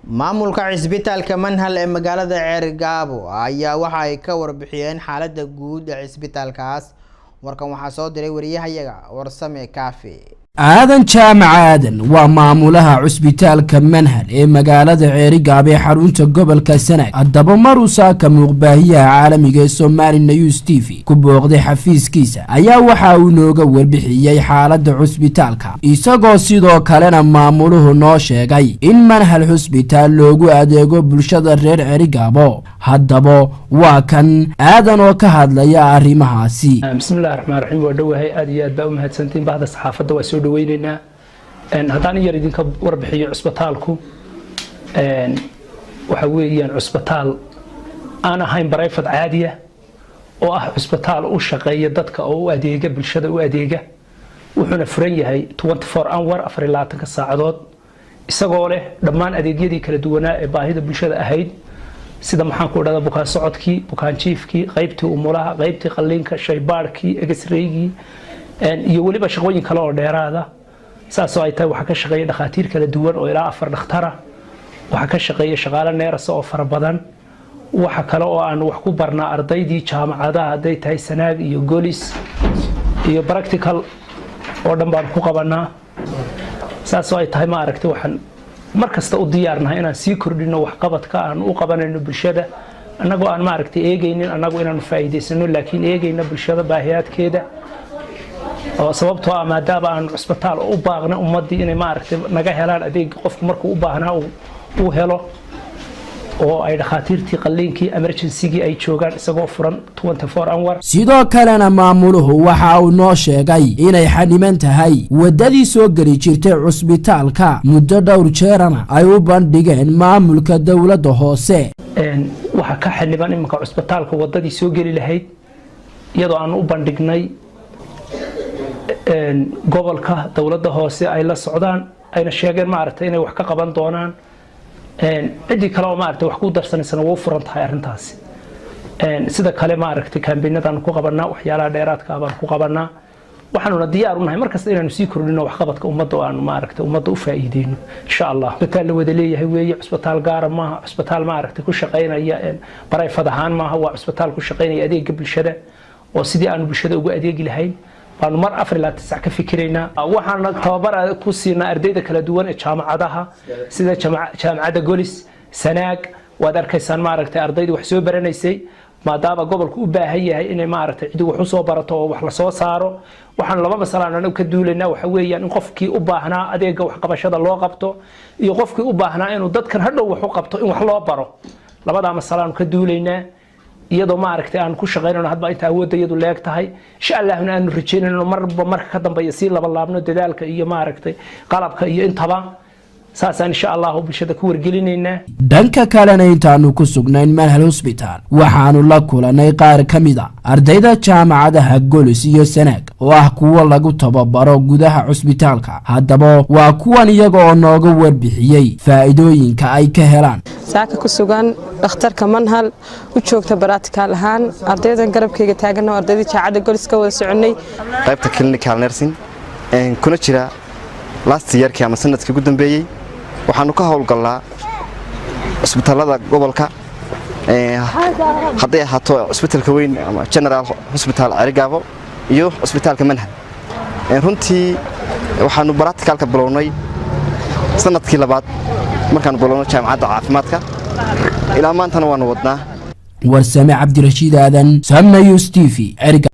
maamulka cisbitaalka Manhal ee magaalada Ceergaabo ayaa waxa ay ka warbixiyeen xaaladda guud ee cisbitaalkaas. warkan waxaa soo diray wariyahayaga Warsame Kaafi. aadan jaamac aadan waa maamulaha cisbitaalka Manhal ee magaalada Ceergaabo ee xarunta gobolka Sanaag. haddaba maruusa ka muuqbaahiyaha caalamiga ee Somali News TV ku booqday xafiiskiisa ayaa waxa uu nooga warbixiyay xaaladda cisbitaalka, isagoo sidoo kalena maamuluhu noo sheegay in Manhal cisbitaal loogu adeego bulshada reer Ceergaabo. haddaba waa kan aadan oo ka hadlaya arrimahaasi. bismillaahir rahmaanir rahiim. waa dhawahay aad iyo aad baa u mahadsantiin bahda saxaafadda. waa soo dhaweynayna haddaan yar idinka warbixiyo cisbitaalku waxa weeyaan cisbitaal aan ahayn barayfad caadiya oo ah cisbitaal u shaqeeya dadka oo u adeega bulshada u adeega. wuxuuna furan yahay 24 hour 24 saacadood, isagoo leh dhammaan adeegyadii kala duwanaa ee baahida bulshada ahayd, sida maxaan ku dhahdaa bukaan socodkii, bukaan jiifkii, qaybtii umulaha, qaybtii qalliinka, shaybaarkii, x-raygii iyo waliba shaqooyin kale oo dheeraada. saasoo ay tahay waxaa ka shaqeeya dhakhaatiir kala duwan oo ilaa 4 dhakhtara. waxaa ka shaqeeya shaqaale neerasa oo fara badan. waxa kale oo aan wax ku barnaa ardaydii jaamacadaha hadday tahay Sanaag iyo Golis iyo practical oo dhan baan ku qabanaa. saasoo ay tahay ma aragtay waxaan markasta u diyaarnahay inaan sii kordhino waxqabadka aan u qabanayno bulshada, annagoo aan ma aragtay eegaynin annagu inaan faa'iideysano, laakiin eegayna bulshada baahiyaadkeeda. oo sababtoo ah maadaama aan cisbitaal u baaqna ummadii inay ma aragtay naga helaan adeeg qofku markuu u baahnaa uu helo, oo ay dhakhaatiirtii qalliinkii emergency-gii ay joogaan isagoo furan 24 hour. sidoo kalena maamuluhu waxa uu noo sheegay inay xaniman tahay wadadii soo geli jirtay cisbitaalka muddo dhowr jeerana ay u bandhigeen maamulka dawladda hoose. waxa ka xaniban iminka cisbitaalka wadadii soo geli lahayd, iyadoo aan u bandhignay gobolka dawladda hoose ay la socdaan, ayna sheegeen ma aragtay inay wax ka qaban doonaan. cidii kale oo ma aragtay wax ku darsanaysana waa u furan tahay arrintaasi. sida kale ma aragtay kaambeynadaan ku qabanaa, waxyaalaha dheeraadka ah baan ku qabanaa. waxaanuna diyaar u nahay markasta inaanu sii kordhino waxqabadka ummadda oo aan ma aragtay ummadda u faa'iideyno insha Allah. cisbitaal la wada leeyahay weeye, cisbitaal gaar maaha, cisbitaal ma aragtay ku shaqeynaya barayfad ahaan maaha, waa cisbitaal ku shaqeynaya adeegga bulshada oo sidii aanu bulshada ugu adeegi lahayn baanu mar 4 ka fikiraynaa. waxaan tababar ku siinaa ardayda kala duwan ee jaamacadaha sida jaamacadda Golis, Sanaag. waad arkaysaan ma aragtay ardaydu wax soo baranaysay, maadaama gobolku u baahan yahay inay ma aragtay cid wax u soo barato oo wax la soo saaro. waxaan laba mas'alaano ka duulaynaa, waxa weeyaan in qofkii u baahnaa adeegga wax qabashada loo qabto iyo qofkii u baahnaa inuu dadkan hadhow wax u qabto in wax loo baro. labada mas'alaano ka duulaynaa iyadoo ma aragtay aan ku shaqeynayno hadba inta awoodayadu leeg tahay. insha Allah aanu rajeynayno marka ka dambeeya si laba laabno dadaalka iyo ma aragtay qalabka iyo intaba. saasaan insha Allah bulshada ku wargelinayna. dhanka kalena intaanu ku sugnayn Manhal Hospital waxaanu la kulanay qaar ka mid ah ardayda jaamacadaha Golis iyo Sanaag oo ah kuwa lagu tababaro gudaha cisbitaalka. haddaba waa kuwan iyaga oo nooga warbixiyay faa'iidooyinka ay ka helaan. saaka ku sugan dhakhtarka Manhal u joogta practical ahaan, ardaydan garabkayga taagan oo ardayda jaamacadda Golis ka wada soconay qaybta clinical nursing kuna jira last year-kii ama sanadkii ugu dambeeyay. waxaanu ka howlgalnaa cisbitaalada gobolka, hadday ahaato cisbitaalka weyn ama General Hospital Ceergaabo iyo cisbitaalka Manhal. runtii waxaanu practical-ka bilownay sanadkii labaad markaanu bilownay jaamacadda caafimaadka, ilaa maantana waanu wadnaa. Warsame Cabdirashiid Aadan, Somali News TV.